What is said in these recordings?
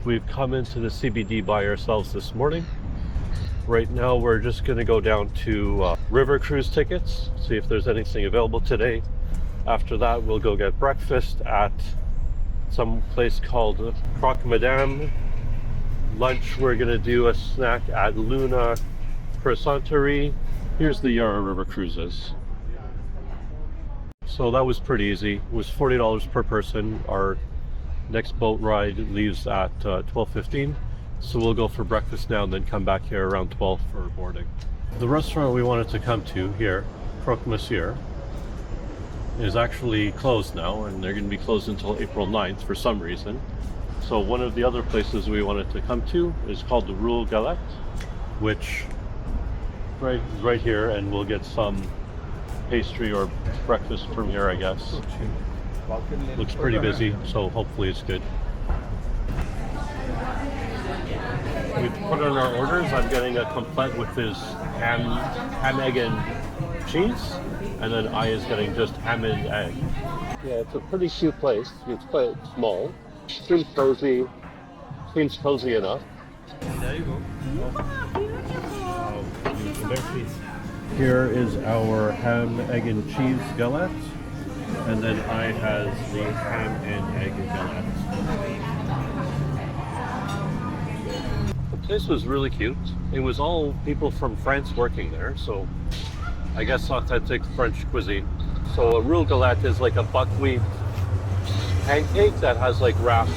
We've come into the CBD by ourselves this morning. Right now we're just going to go down to River Cruise tickets, see if there's anything available today. After that we'll go get breakfast at some place called Croissanterie. Lunch we're going to do a snack at Lune Croissanterie. Here's the Yarra River Cruises. So that was pretty easy. It was $40 per person. Our next boat ride leaves at 12:15. So we'll go for breakfast now and then come back here around 12 for boarding. The restaurant we wanted to come to here, Croissanterie, is actually closed now, and they're going to be closed until April 9th for some reason. So one of the other places we wanted to come to is called the Rule Galette, which right here, and we'll get some pastry or breakfast from here, I guess. Looks pretty busy, so hopefully it's good. We've put in our orders. I'm getting a complete with this ham, egg, and cheese, and then I is getting just ham and egg. Yeah, it's a pretty cute place. It's quite small. Seems cozy enough. There you go. Here is our ham, egg, and cheese galette, and then I has the ham and egg galette. The place was really cute. It was all people from France working there, so I guess authentic French cuisine. So a roux galette is like a buckwheat pancake that has like wrapped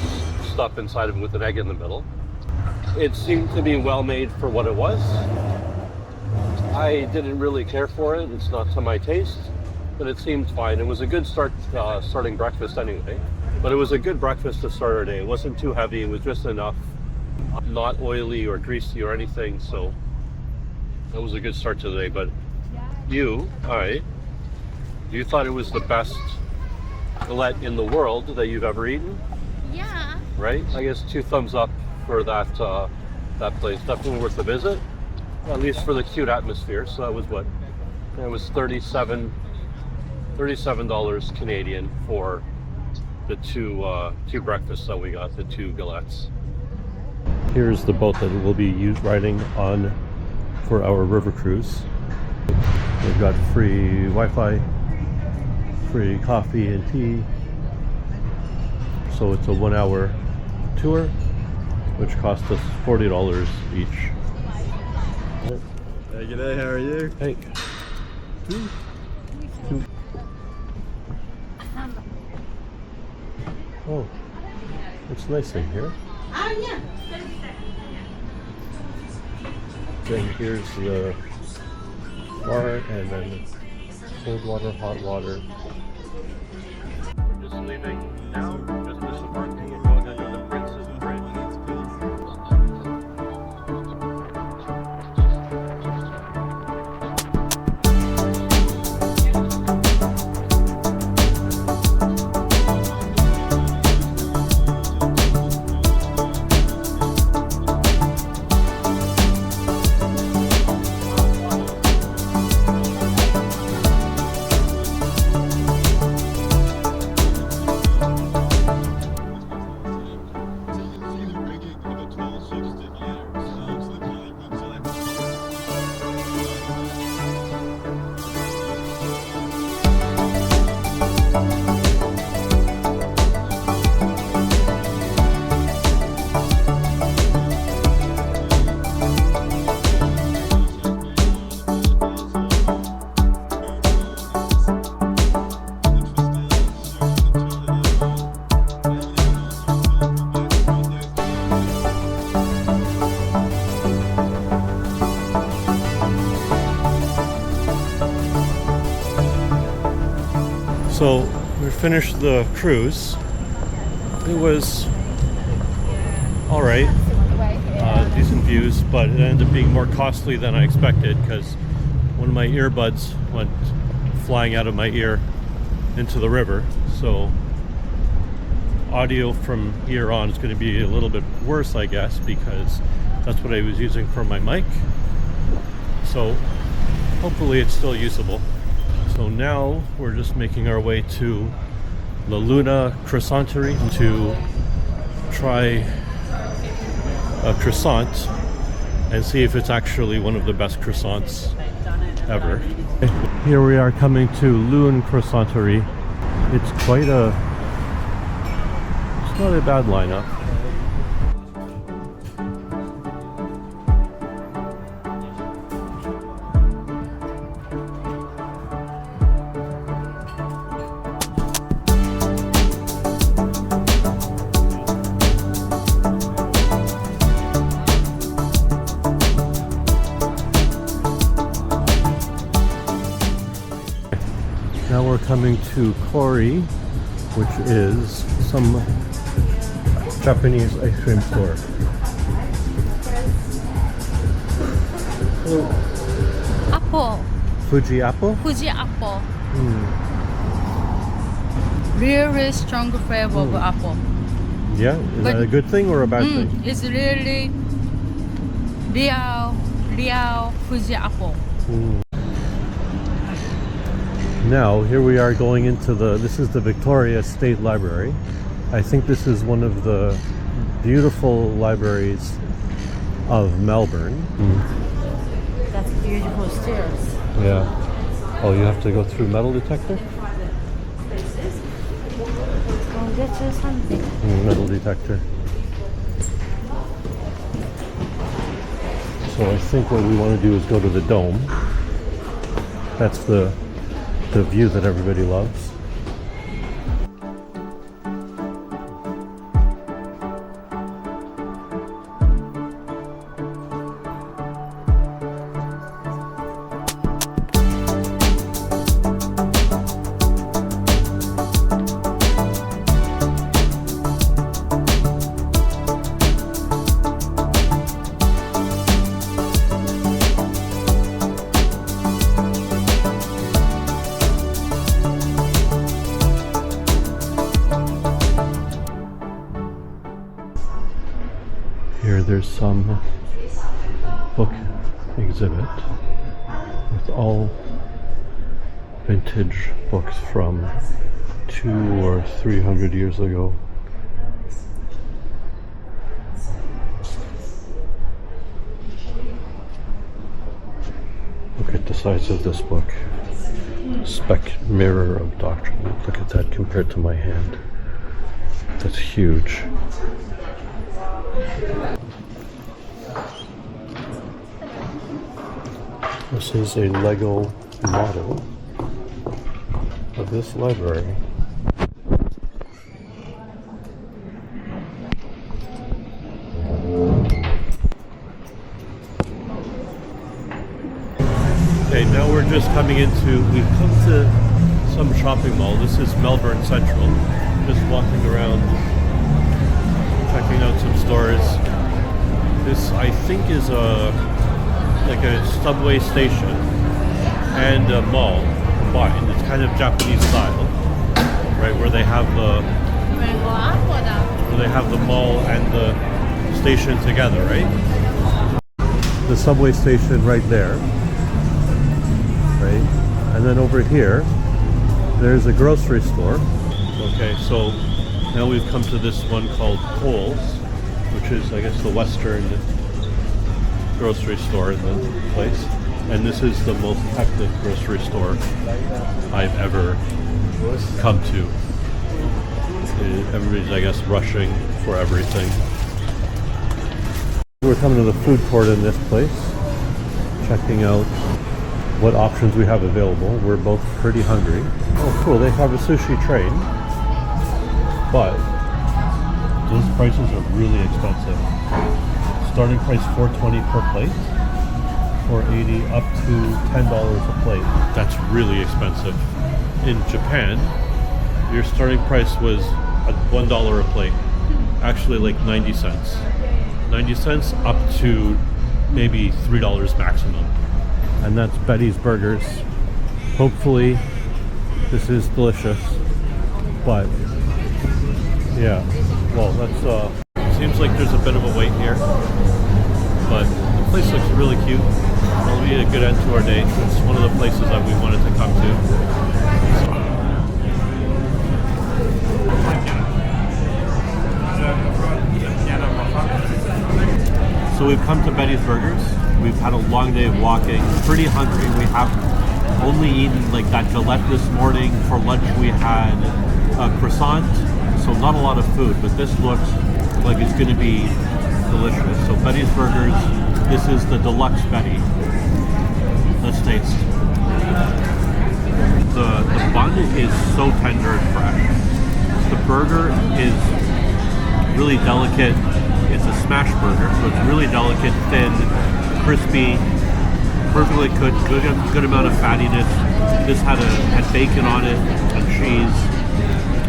stuff inside of it with an egg in the middle. It seemed to be well made for what it was. I didn't really care for it. It's not to my taste, but it seemed fine. It was a good starting breakfast anyway. But it was a good breakfast to start our day. It wasn't too heavy. It was just enough. Not oily or greasy or anything. So that was a good start to the day. But you thought it was the best galette in the world that you've ever eaten? Yeah. Right? I guess 2 thumbs up for that place. Definitely worth a visit. At least for the cute atmosphere. So that was what? It was $37 Canadian for the two breakfasts that we got, the 2 galettes. Here's the boat that we'll be riding on for our river cruise. We've got free Wi-Fi, free coffee and tea. So it's a 1-hour tour, which cost us $40 each. Hey, g'day, how are you? Hey. Oh, it's nice in here. Then here's the bar, and then cold water, hot water. We're just leaving now, just disembarking and going under the Prince's Bridge. So we finished the cruise. It was all right, decent views, but it ended up being more costly than I expected because one of my earbuds went flying out of my ear into the river. So audio from here on is going to be a little bit worse, I guess, because that's what I was using for my mic. So hopefully it's still usable. So now we're just making our way to the Lune Croissanterie to try a croissant and see if it's actually one of the best croissants ever. Here we are coming to Lune Croissanterie. It's quite it's not a bad lineup. Now we're coming to Kori, which is some Japanese ice cream store. Apple. Fuji apple? Fuji apple. Really strong flavor of apple. Yeah, is that a good thing or a bad thing? It's really real Fuji apple. Now, here we are going into this is the Victoria State Library. I think this is one of the beautiful libraries of Melbourne. That's beautiful stairs. Yeah. Oh, you have to go through metal detector? I'll get you something. Metal detector. So I think what we want to do is go to the dome. That's the view that everybody loves. Here there's some book exhibit with all vintage books from 200 or 300 years ago. Look at the size of this book. Spec Mirror of Doctrine. Look at that compared to my hand. That's huge. This is a Lego model of this library. Okay, now we're just coming we've come to some shopping mall. This is Melbourne Central. Just walking around, checking out some stores. This, I think, is like a subway station and a mall combined. It's kind of Japanese style, right? Where they have the mall and the station together, right? The subway station right there, right? And then over here, there's a grocery store. Okay, so now we've come to this one called Coles, which is, I guess, the Western grocery store in the place. And this is the most hectic grocery store I've ever come to. Everybody's, I guess, rushing for everything. We're coming to the food court in this place, checking out what options we have available. We're both pretty hungry. Oh, cool, they have a sushi train, but those prices are really expensive. Starting price $4.20 per plate, $4.80 up to $10 a plate. That's really expensive. In Japan, your starting price was $1 a plate. Actually, like 90 cents. 90 cents up to maybe $3 maximum. And that's Betty's Burgers. Hopefully, this is delicious. But yeah, well, that's seems like there's a bit of a wait here, but the place looks really cute. It'll be a good end to our day. It's one of the places that we wanted to come to. So we've come to Betty's Burgers. We've had a long day of walking, pretty hungry. We have only eaten like that galette this morning. For lunch we had a croissant, so not a lot of food, but this looks like it's going to be delicious. So Betty's Burgers, this is the deluxe Betty. Let's taste. The bun is so tender and fresh. The burger is really delicate. It's a smash burger, so it's really delicate, thin, crispy, perfectly cooked, good amount of fattiness. This had bacon on it and cheese.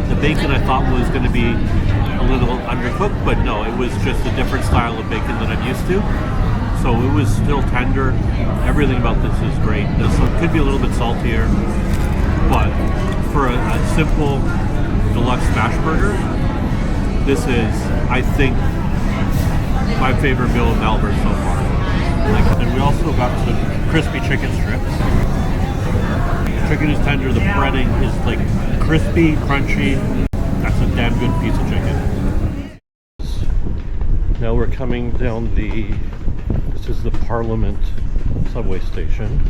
The bacon I thought was going to be a little undercooked, but no, it was just a different style of bacon than I'm used to. So it was still tender. Everything about this is great. This could be a little bit saltier, but for a simple deluxe smash burger, this is, I think, my favorite meal in Melbourne so far. And we also got some crispy chicken strips. Chicken is tender, the breading is like crispy, crunchy. That's a damn good piece of chicken. Now we're coming down this is the Parliament subway station.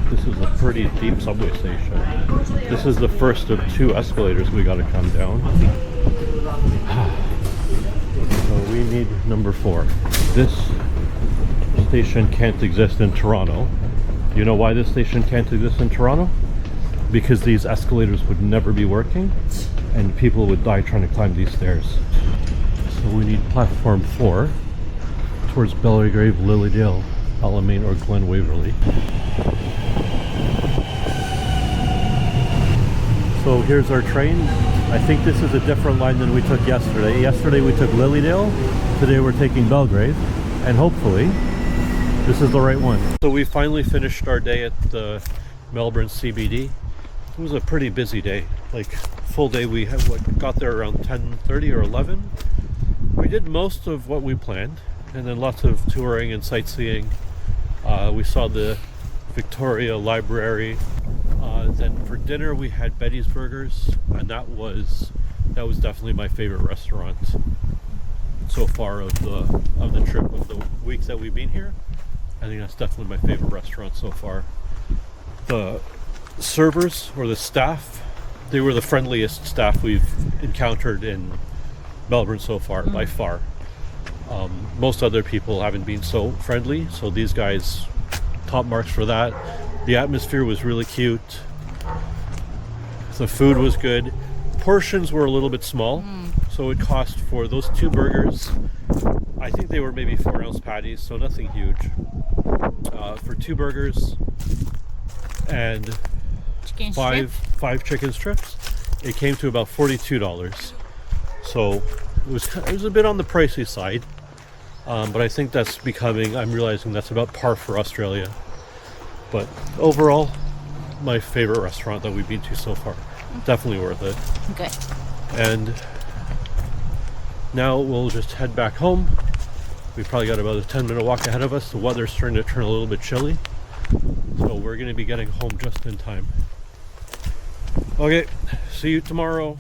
This is a pretty deep subway station. This is the first of 2 escalators we gotta come down. So we need number 4. This station can't exist in Toronto. You know why this station can't exist in Toronto? Because these escalators would never be working and people would die trying to climb these stairs. So we need platform 4 towards Belgrave, Lilydale, Alamein, or Glen Waverley. So here's our train. I think this is a different line than we took yesterday. Yesterday we took Lilydale. Today we're taking Belgrave. And hopefully this is the right one. So we finally finished our day at the Melbourne CBD. It was a pretty busy day. Like full day. We got there around 10:30 or 11. We did most of what we planned. And then lots of touring and sightseeing. We saw the Victoria Library. Then for dinner we had Betty's Burgers, and that was definitely my favorite restaurant so far of the trip, of the weeks that we've been here. I think that's definitely my favorite restaurant so far. The servers, or the staff, they were the friendliest staff we've encountered in Melbourne so far, by far. Most other people haven't been so friendly, so these guys, top marks for that. The atmosphere was really cute. The food was good. Portions were a little bit small, so it cost for those 2 burgers, I think they were maybe 4-ounce patties, so nothing huge. For 2 burgers and five chicken strips, it came to about $42. So it was a bit on the pricey side, but I think I'm realizing that's about par for Australia. But overall, my favorite restaurant that we've been to so far. Definitely worth it. Good. And now we'll just head back home. We've probably got about a 10-minute walk ahead of us. The weather's starting to turn a little bit chilly, so we're going to be getting home just in time. Okay, see you tomorrow.